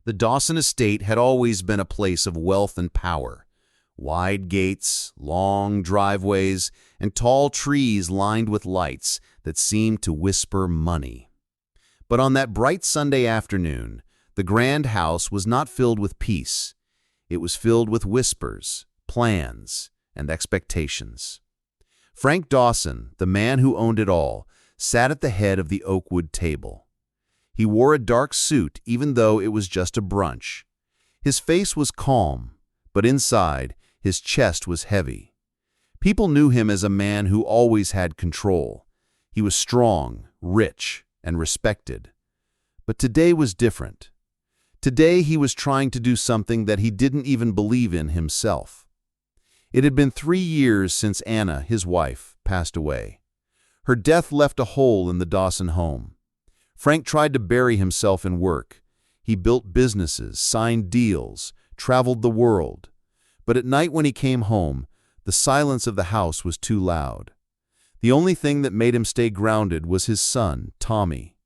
The Dawson Estate had always been a place of wealth and power. Wide gates, long driveways, and tall trees lined with lights that seemed to whisper money. But on that bright Sunday afternoon, the grand house was not filled with peace. It was filled with whispers, plans, and expectations. Frank Dawson, the man who owned it all, sat at the head of the oakwood table. He wore a dark suit even though it was just a brunch. His face was calm, but inside, his chest was heavy. People knew him as a man who always had control. He was strong, rich, and respected. But today was different. Today he was trying to do something that he didn't even believe in himself. It had been 3 years since Anna, his wife, passed away. Her death left a hole in the Dawson home. Frank tried to bury himself in work. He built businesses, signed deals, traveled the world. But at night when he came home, the silence of the house was too loud. The only thing that made him stay grounded was his son, Tommy.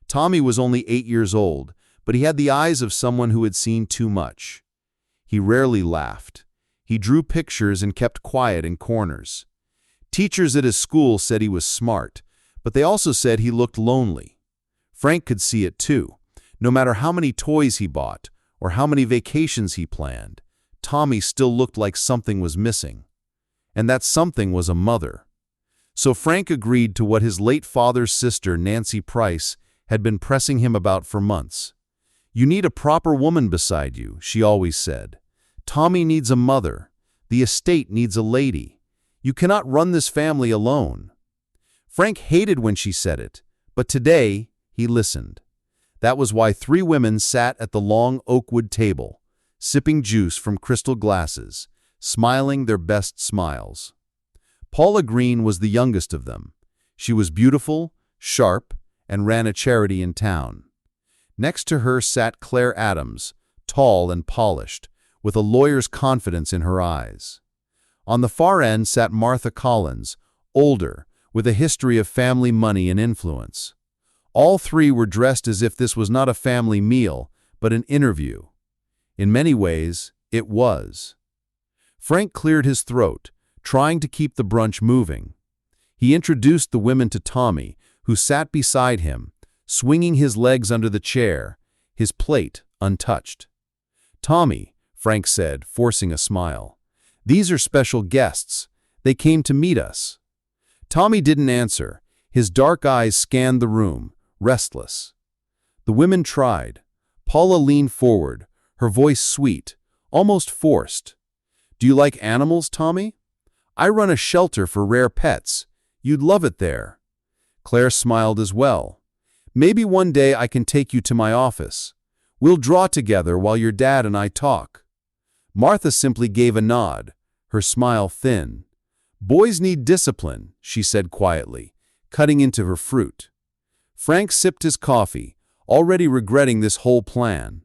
Tommy was only 8 years old, but he had the eyes of someone who had seen too much. He rarely laughed. He drew pictures and kept quiet in corners. Teachers at his school said he was smart, but they also said he looked lonely. Frank could see it too. No matter how many toys he bought or how many vacations he planned, Tommy still looked like something was missing. And that something was a mother. So Frank agreed to what his late father's sister, Nancy Price, had been pressing him about for months. "You need a proper woman beside you," she always said. "Tommy needs a mother. The estate needs a lady. You cannot run this family alone." Frank hated when she said it, but today he listened. That was why 3 women sat at the long oakwood table, sipping juice from crystal glasses, smiling their best smiles. Paula Green was the youngest of them. She was beautiful, sharp, and ran a charity in town. Next to her sat Claire Adams, tall and polished, with a lawyer's confidence in her eyes. On the far end sat Martha Collins, older, with a history of family money and influence. All 3 were dressed as if this was not a family meal, but an interview. In many ways, it was. Frank cleared his throat, trying to keep the brunch moving. He introduced the women to Tommy, who sat beside him, swinging his legs under the chair, his plate untouched. "Tommy," Frank said, forcing a smile, "these are special guests. They came to meet us." Tommy didn't answer. His dark eyes scanned the room, restless. The women tried. Paula leaned forward, her voice sweet, almost forced. "Do you like animals, Tommy? I run a shelter for rare pets. You'd love it there." Claire smiled as well. "Maybe one day I can take you to my office. We'll draw together while your dad and I talk." Martha simply gave a nod, her smile thin. "Boys need discipline," she said quietly, cutting into her fruit. Frank sipped his coffee, already regretting this whole plan.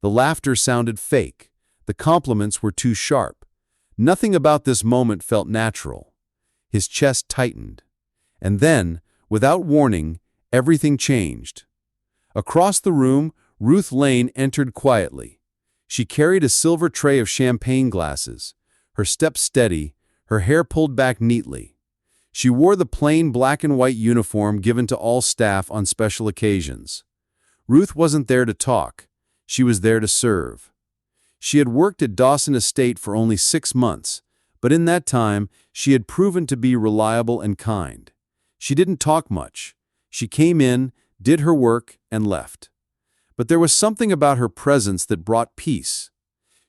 The laughter sounded fake. The compliments were too sharp. Nothing about this moment felt natural. His chest tightened. And then, without warning, everything changed. Across the room, Ruth Lane entered quietly. She carried a silver tray of champagne glasses, her step steady, her hair pulled back neatly. She wore the plain black and white uniform given to all staff on special occasions. Ruth wasn't there to talk. She was there to serve. She had worked at Dawson Estate for only 6 months, but in that time, she had proven to be reliable and kind. She didn't talk much. She came in, did her work, and left. But there was something about her presence that brought peace.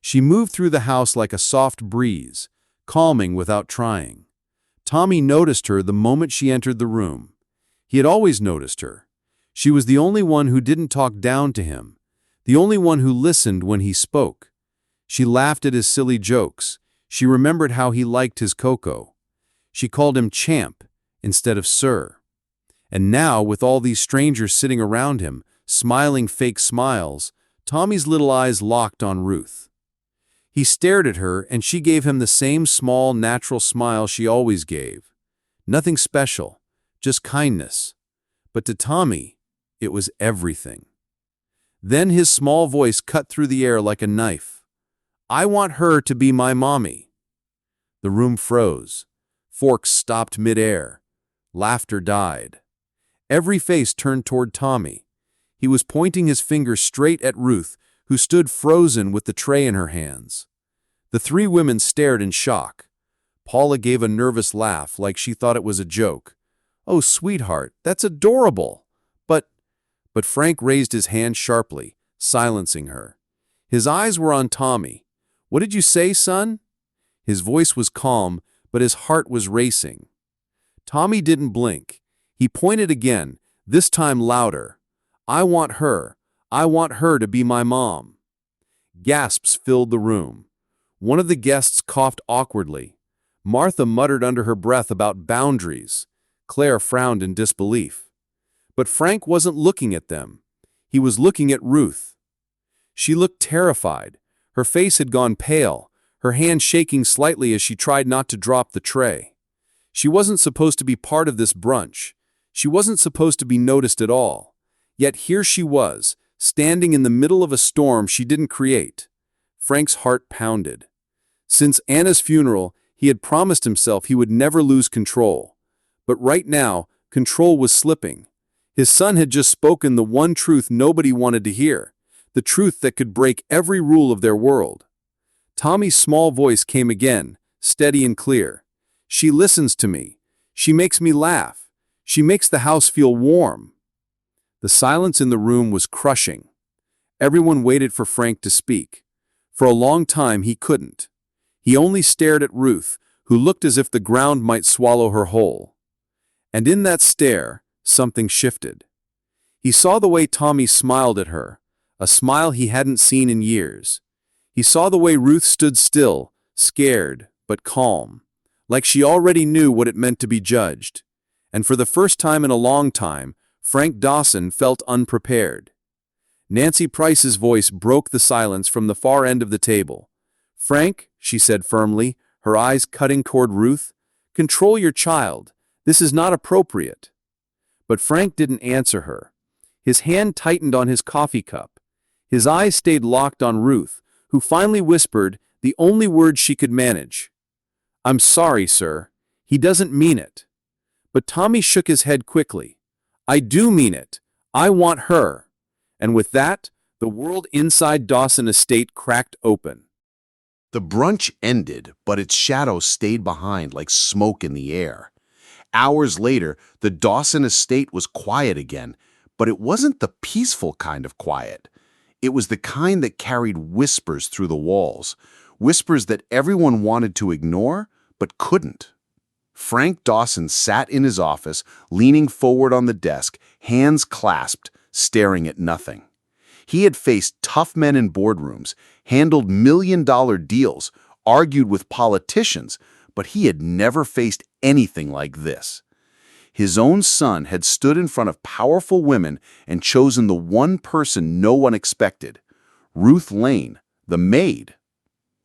She moved through the house like a soft breeze, calming without trying. Tommy noticed her the moment she entered the room. He had always noticed her. She was the only one who didn't talk down to him, the only one who listened when he spoke. She laughed at his silly jokes. She remembered how he liked his cocoa. She called him champ instead of sir. And now, with all these strangers sitting around him, smiling fake smiles, Tommy's little eyes locked on Ruth. He stared at her, and she gave him the same small, natural smile she always gave. Nothing special, just kindness. But to Tommy, it was everything. Then his small voice cut through the air like a knife. "I want her to be my mommy." The room froze. Forks stopped midair. Laughter died. Every face turned toward Tommy. He was pointing his finger straight at Ruth, who stood frozen with the tray in her hands. The three women stared in shock. Paula gave a nervous laugh like she thought it was a joke. "Oh, sweetheart, that's adorable." But Frank raised his hand sharply, silencing her. His eyes were on Tommy. "What did you say, son?" His voice was calm, but his heart was racing. Tommy didn't blink. He pointed again, this time louder. "I want her. I want her to be my mom." Gasps filled the room. One of the guests coughed awkwardly. Martha muttered under her breath about boundaries. Claire frowned in disbelief. But Frank wasn't looking at them. He was looking at Ruth. She looked terrified. Her face had gone pale, her hand shaking slightly as she tried not to drop the tray. She wasn't supposed to be part of this brunch. She wasn't supposed to be noticed at all. Yet here she was, standing in the middle of a storm she didn't create. Frank's heart pounded. Since Anna's funeral, he had promised himself he would never lose control. But right now, control was slipping. His son had just spoken the one truth nobody wanted to hear, the truth that could break every rule of their world. Tommy's small voice came again, steady and clear. "She listens to me. She makes me laugh. She makes the house feel warm." The silence in the room was crushing. Everyone waited for Frank to speak. For a long time he couldn't. He only stared at Ruth, who looked as if the ground might swallow her whole. And in that stare, something shifted. He saw the way Tommy smiled at her, a smile he hadn't seen in years. He saw the way Ruth stood still, scared, but calm, like she already knew what it meant to be judged. And for the first time in a long time, Frank Dawson felt unprepared. Nancy Price's voice broke the silence from the far end of the table. "Frank," she said firmly, her eyes cutting toward Ruth, "control your child. This is not appropriate." But Frank didn't answer her. His hand tightened on his coffee cup. His eyes stayed locked on Ruth, who finally whispered the only words she could manage. "I'm sorry, sir. He doesn't mean it." But Tommy shook his head quickly. "I do mean it. I want her." And with that, the world inside Dawson Estate cracked open. The brunch ended, but its shadow stayed behind like smoke in the air. Hours later, the Dawson Estate was quiet again, but it wasn't the peaceful kind of quiet. It was the kind that carried whispers through the walls, whispers that everyone wanted to ignore, but couldn't. Frank Dawson sat in his office, leaning forward on the desk, hands clasped, staring at nothing. He had faced tough men in boardrooms, handled million-dollar deals, argued with politicians, but he had never faced anything like this. His own son had stood in front of powerful women and chosen the one person no one expected, Ruth Lane, the maid.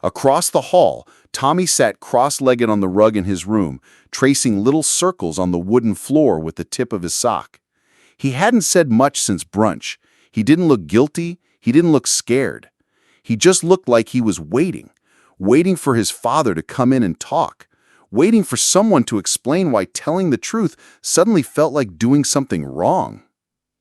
Across the hall, Tommy sat cross-legged on the rug in his room, tracing little circles on the wooden floor with the tip of his sock. He hadn't said much since brunch. He didn't look guilty. He didn't look scared. He just looked like he was waiting for his father to come in and talk, waiting for someone to explain why telling the truth suddenly felt like doing something wrong.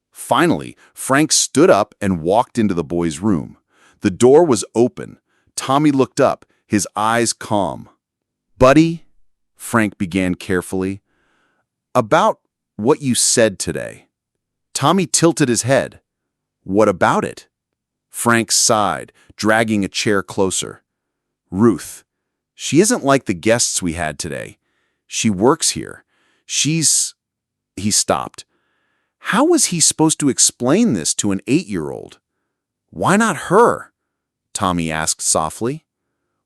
Finally, Frank stood up and walked into the boy's room. The door was open. Tommy looked up, his eyes calm. "Buddy," Frank began carefully, "about what you said today." Tommy tilted his head. "What about it?" Frank sighed, dragging a chair closer. "Ruth, she isn't like the guests we had today. She works here. She's—" He stopped. How was he supposed to explain this to an 8-year-old? "Why not her?" Tommy asked softly.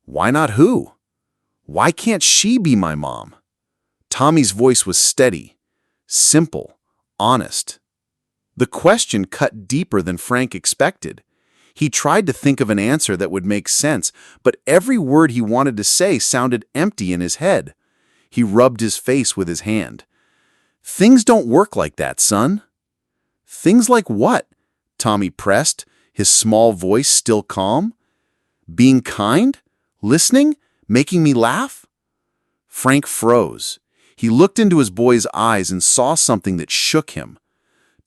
"Why not who? Why can't she be my mom?" Tommy's voice was steady, simple, honest. The question cut deeper than Frank expected. He tried to think of an answer that would make sense, but every word he wanted to say sounded empty in his head. He rubbed his face with his hand. "Things don't work like that, son." "Things like what?" Tommy pressed, his small voice still calm. Being kind? Listening? Making me laugh? Frank froze. He looked into his boy's eyes and saw something that shook him.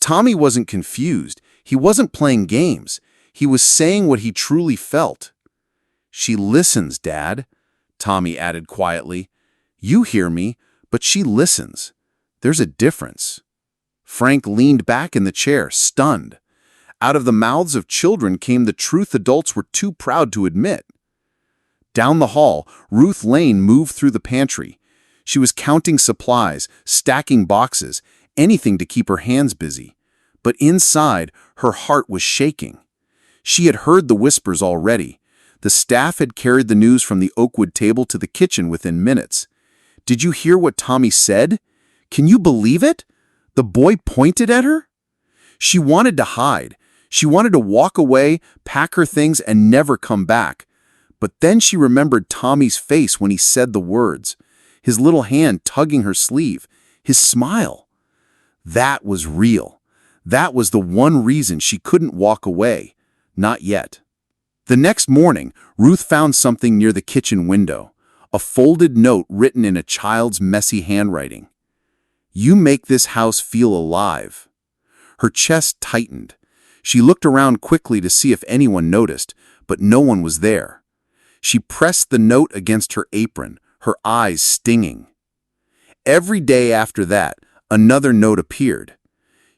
Tommy wasn't confused. He wasn't playing games. He was saying what he truly felt. "She listens, Dad," Tommy added quietly. "You hear me, but she listens. There's a difference." Frank leaned back in the chair, stunned. Out of the mouths of children came the truth adults were too proud to admit. Down the hall, Ruth Lane moved through the pantry. She was counting supplies, stacking boxes, anything to keep her hands busy. But inside, her heart was shaking. She had heard the whispers already. The staff had carried the news from the oakwood table to the kitchen within minutes. "Did you hear what Tommy said? Can you believe it? The boy pointed at her?" She wanted to hide. She wanted to walk away, pack her things, and never come back. But then she remembered Tommy's face when he said the words, his little hand tugging her sleeve, his smile. That was real. That was the one reason she couldn't walk away. Not yet. The next morning, Ruth found something near the kitchen window, a folded note written in a child's messy handwriting. "You make this house feel alive." Her chest tightened. She looked around quickly to see if anyone noticed, but no one was there. She pressed the note against her apron, her eyes stinging. Every day after that, another note appeared.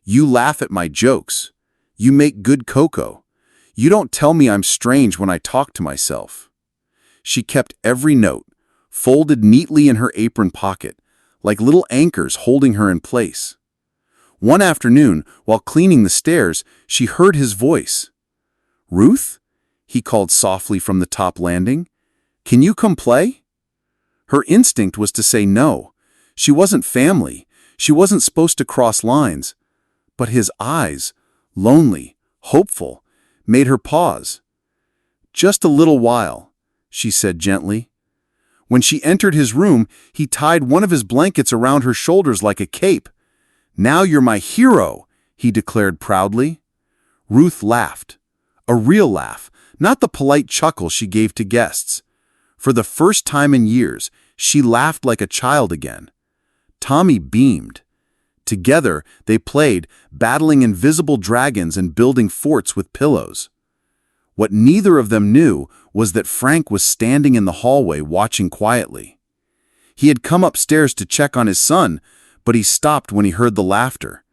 "You laugh at my jokes. You make good cocoa. You don't tell me I'm strange when I talk to myself." She kept every note, folded neatly in her apron pocket, like little anchors holding her in place. One afternoon, while cleaning the stairs, she heard his voice. "Ruth?" he called softly from the top landing. "Can you come play?" Her instinct was to say no. She wasn't family. She wasn't supposed to cross lines. But his eyes, lonely, hopeful, made her pause. "Just a little while," she said gently. When she entered his room, he tied one of his blankets around her shoulders like a cape. "Now you're my hero," he declared proudly. Ruth laughed. A real laugh, not the polite chuckle she gave to guests. For the first time in years, she laughed like a child again. Tommy beamed. Together, they played, battling invisible dragons and building forts with pillows. What neither of them knew was that Frank was standing in the hallway watching quietly. He had come upstairs to check on his son, but he stopped when he heard the laughter.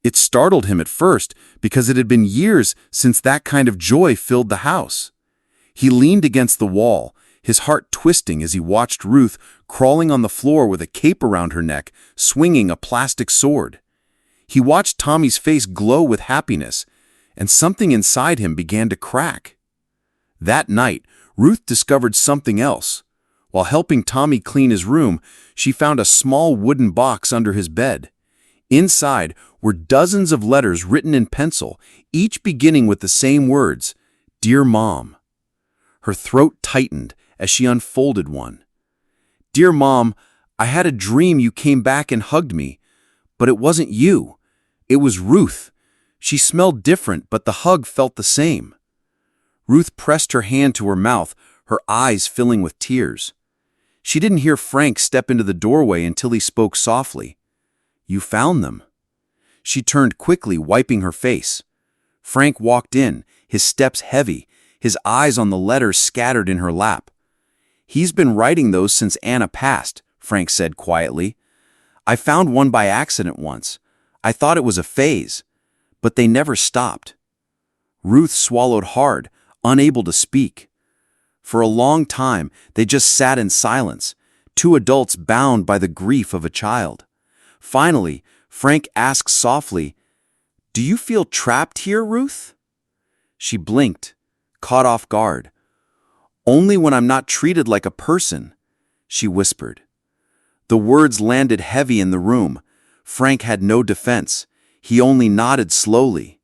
It startled him at first because it had been years since that kind of joy filled the house. He leaned against the wall, his heart twisting as he watched Ruth crawling on the floor with a cape around her neck, swinging a plastic sword. He watched Tommy's face glow with happiness, and something inside him began to crack. That night, Ruth discovered something else. While helping Tommy clean his room, she found a small wooden box under his bed. Inside were dozens of letters written in pencil, each beginning with the same words, "Dear Mom." Her throat tightened as she unfolded one. "Dear Mom, I had a dream you came back and hugged me, but it wasn't you. It was Ruth. She smelled different, but the hug felt the same." Ruth pressed her hand to her mouth, her eyes filling with tears. She didn't hear Frank step into the doorway until he spoke softly. "You found them." She turned quickly, wiping her face. Frank walked in, his steps heavy, his eyes on the letters scattered in her lap. "He's been writing those since Anna passed," Frank said quietly. "I found one by accident once. I thought it was a phase, but they never stopped." Ruth swallowed hard, unable to speak. For a long time, they just sat in silence, two adults bound by the grief of a child. Finally, Frank asked softly, "Do you feel trapped here, Ruth?" She blinked, caught off guard. "Only when I'm not treated like a person," she whispered. The words landed heavy in the room. Frank had no defense. He only nodded slowly.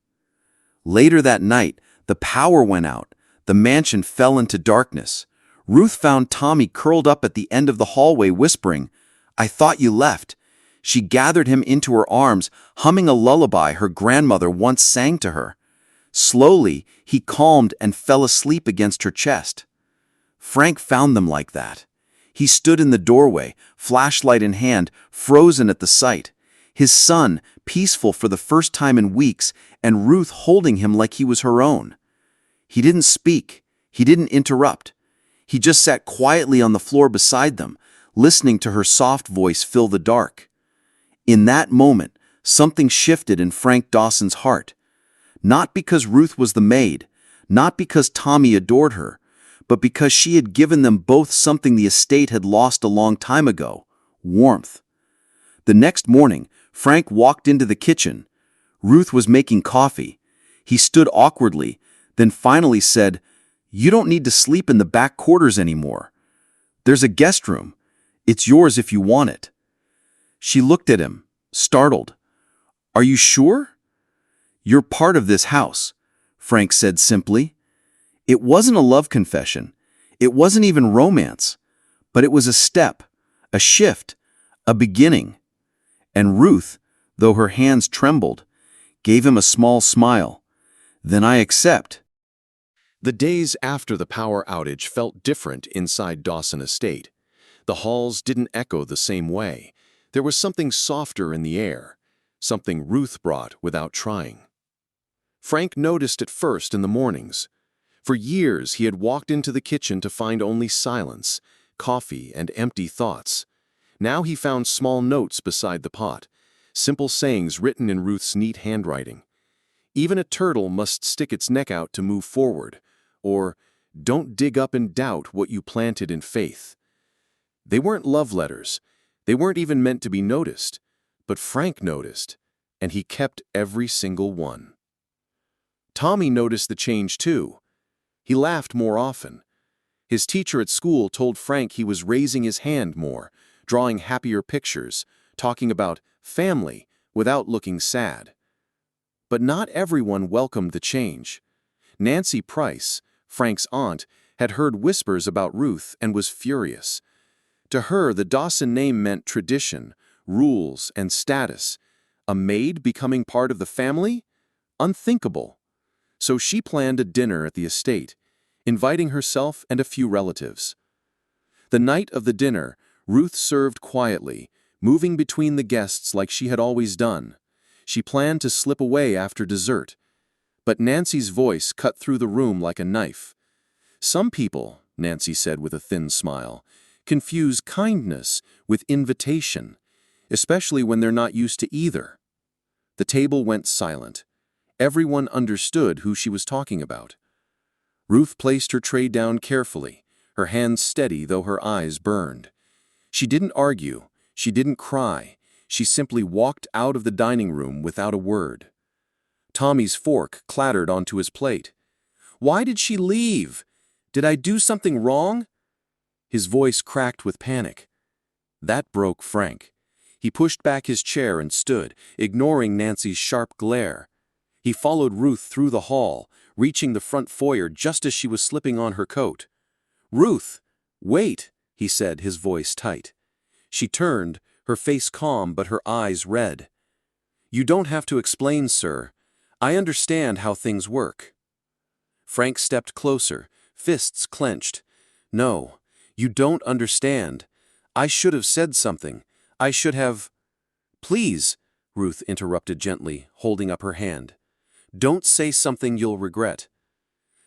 Later that night, the power went out. The mansion fell into darkness. Ruth found Tommy curled up at the end of the hallway whispering, "I thought you left." She gathered him into her arms, humming a lullaby her grandmother once sang to her. Slowly, he calmed and fell asleep against her chest. Frank found them like that. He stood in the doorway, flashlight in hand, frozen at the sight. His son, peaceful for the first time in weeks, and Ruth holding him like he was her own. He didn't speak. He didn't interrupt. He just sat quietly on the floor beside them, listening to her soft voice fill the dark. In that moment, something shifted in Frank Dawson's heart. Not because Ruth was the maid, not because Tommy adored her, but because she had given them both something the estate had lost a long time ago: warmth. The next morning, Frank walked into the kitchen. Ruth was making coffee. He stood awkwardly, then finally said, "You don't need to sleep in the back quarters anymore. There's a guest room. It's yours if you want it." She looked at him, startled. "Are you sure?" "You're part of this house," Frank said simply. It wasn't a love confession. It wasn't even romance. But it was a step, a shift, a beginning. And Ruth, though her hands trembled, gave him a small smile. "Then I accept." The days after the power outage felt different inside Dawson Estate. The halls didn't echo the same way. There was something softer in the air, something Ruth brought without trying. Frank noticed it first in the mornings. For years he had walked into the kitchen to find only silence, coffee, and empty thoughts. Now he found small notes beside the pot, simple sayings written in Ruth's neat handwriting. "Even a turtle must stick its neck out to move forward," or "Don't dig up and doubt what you planted in faith." They weren't love letters. They weren't even meant to be noticed. But Frank noticed, and he kept every single one. Tommy noticed the change too. He laughed more often. His teacher at school told Frank he was raising his hand more, drawing happier pictures, talking about family without looking sad. But not everyone welcomed the change. Nancy Price, Frank's aunt, had heard whispers about Ruth and was furious. To her, the Dawson name meant tradition, rules, and status. A maid becoming part of the family? Unthinkable. So she planned a dinner at the estate, inviting herself and a few relatives. The night of the dinner, Ruth served quietly, moving between the guests like she had always done. She planned to slip away after dessert. But Nancy's voice cut through the room like a knife. "Some people," Nancy said with a thin smile, "confuse kindness with invitation, especially when they're not used to either." The table went silent. Everyone understood who she was talking about. Ruth placed her tray down carefully, her hands steady though her eyes burned. She didn't argue, she didn't cry, she simply walked out of the dining room without a word. Tommy's fork clattered onto his plate. "Why did she leave? Did I do something wrong?" His voice cracked with panic. That broke Frank. He pushed back his chair and stood, ignoring Nancy's sharp glare. He followed Ruth through the hall, reaching the front foyer just as she was slipping on her coat. "Ruth, wait," he said, his voice tight. She turned, her face calm but her eyes red. "You don't have to explain, sir. I understand how things work." Frank stepped closer, fists clenched. "No, you don't understand. I should have said something. I should have—" "Please," Ruth interrupted gently, holding up her hand. "Don't say something you'll regret."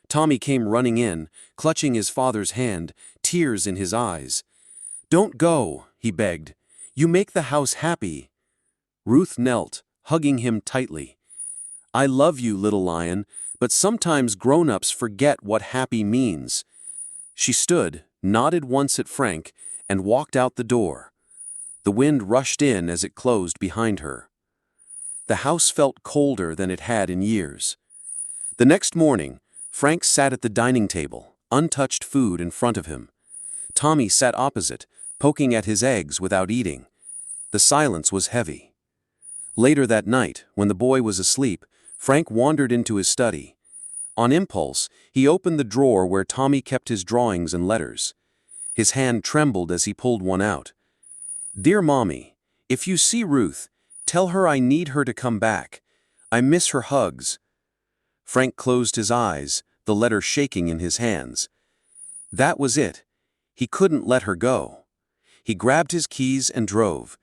Tommy came running in, clutching his father's hand, tears in his eyes. "Don't go," he begged. "You make the house happy." Ruth knelt, hugging him tightly. "I love you, little lion, but sometimes grown-ups forget what happy means." She stood, nodded once at Frank, and walked out the door. The wind rushed in as it closed behind her. The house felt colder than it had in years. The next morning, Frank sat at the dining table, untouched food in front of him. Tommy sat opposite, poking at his eggs without eating. The silence was heavy. Later that night, when the boy was asleep, Frank wandered into his study. On impulse, he opened the drawer where Tommy kept his drawings and letters. His hand trembled as he pulled one out. "Dear Mommy, if you see Ruth, tell her I need her to come back. I miss her hugs." Frank closed his eyes, the letter shaking in his hands. That was it. He couldn't let her go. He grabbed his keys and drove.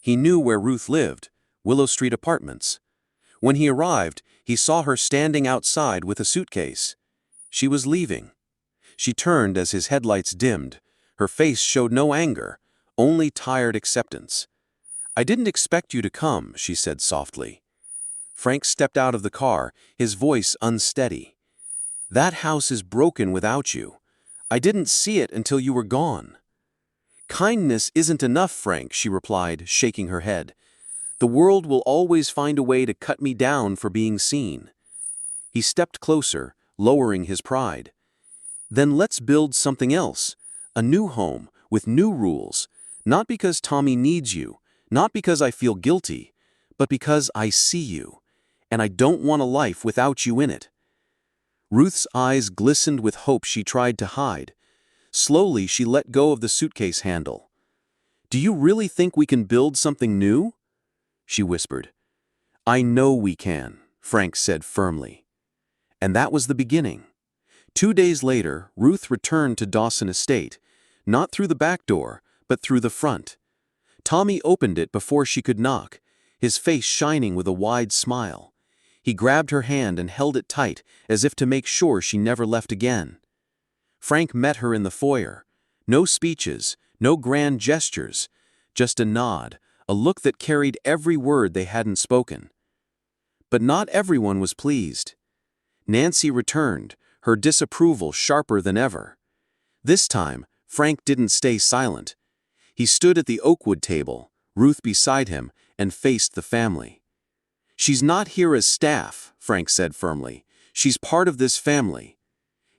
He knew where Ruth lived, Willow Street Apartments. When he arrived, he saw her standing outside with a suitcase. She was leaving. She turned as his headlights dimmed. Her face showed no anger, only tired acceptance. "I didn't expect you to come," she said softly. Frank stepped out of the car, his voice unsteady. "That house is broken without you. I didn't see it until you were gone." "Kindness isn't enough, Frank," she replied, shaking her head. "The world will always find a way to cut me down for being seen." He stepped closer, lowering his pride. "Then let's build something else, a new home, with new rules, not because Tommy needs you, not because I feel guilty, but because I see you, and I don't want a life without you in it." Ruth's eyes glistened with hope she tried to hide. Slowly, she let go of the suitcase handle. "Do you really think we can build something new?" she whispered. "I know we can," Frank said firmly. And that was the beginning. 2 days later, Ruth returned to Dawson Estate, not through the back door, but through the front. Tommy opened it before she could knock, his face shining with a wide smile. He grabbed her hand and held it tight, as if to make sure she never left again. Frank met her in the foyer. No speeches, no grand gestures, just a nod, a look that carried every word they hadn't spoken. But not everyone was pleased. Nancy returned, her disapproval sharper than ever. This time, Frank didn't stay silent. He stood at the Oakwood table, Ruth beside him, and faced the family. "She's not here as staff," Frank said firmly. "She's part of this family."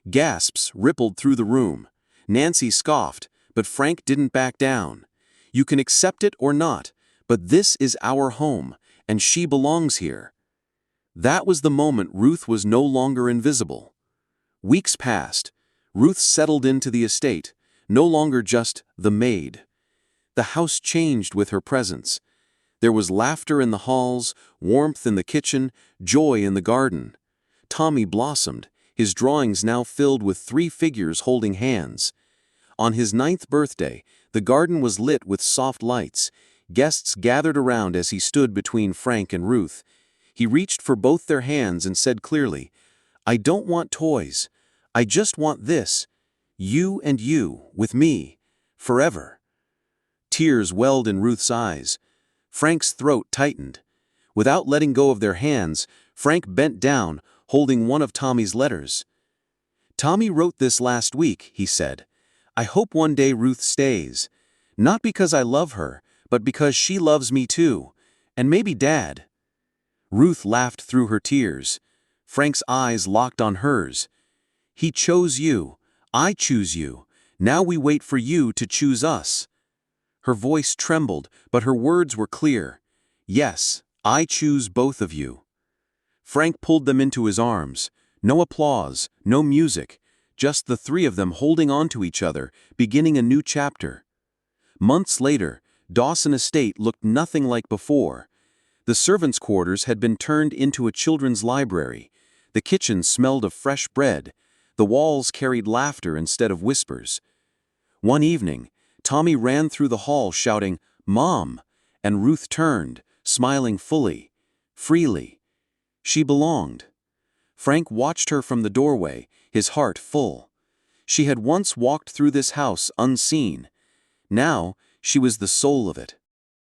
Gasps rippled through the room. Nancy scoffed, but Frank didn't back down. "You can accept it or not, but this is our home, and she belongs here." That was the moment Ruth was no longer invisible. Weeks passed. Ruth settled into the estate, no longer just the maid. The house changed with her presence. There was laughter in the halls, warmth in the kitchen, joy in the garden. Tommy blossomed, his drawings now filled with 3 figures holding hands. On his 9th birthday, the garden was lit with soft lights. Guests gathered around as he stood between Frank and Ruth. He reached for both their hands and said clearly, "I don't want toys. I just want this. You and you, with me, forever." Tears welled in Ruth's eyes. Frank's throat tightened. Without letting go of their hands, Frank bent down, holding one of Tommy's letters. "Tommy wrote this last week," he said. "I hope one day Ruth stays. Not because I love her, but because she loves me too. And maybe Dad." Ruth laughed through her tears. Frank's eyes locked on hers. "He chose you. I choose you. Now we wait for you to choose us." Her voice trembled, but her words were clear. "Yes, I choose both of you." Frank pulled them into his arms. No applause, no music, just the 3 of them holding on to each other, beginning a new chapter. Months later, Dawson Estate looked nothing like before. The servants' quarters had been turned into a children's library. The kitchen smelled of fresh bread. The walls carried laughter instead of whispers. One evening, Tommy ran through the hall shouting, "Mom!" and Ruth turned, smiling fully, freely. She belonged. Frank watched her from the doorway, his heart full. She had once walked through this house unseen. Now, she was the soul of it.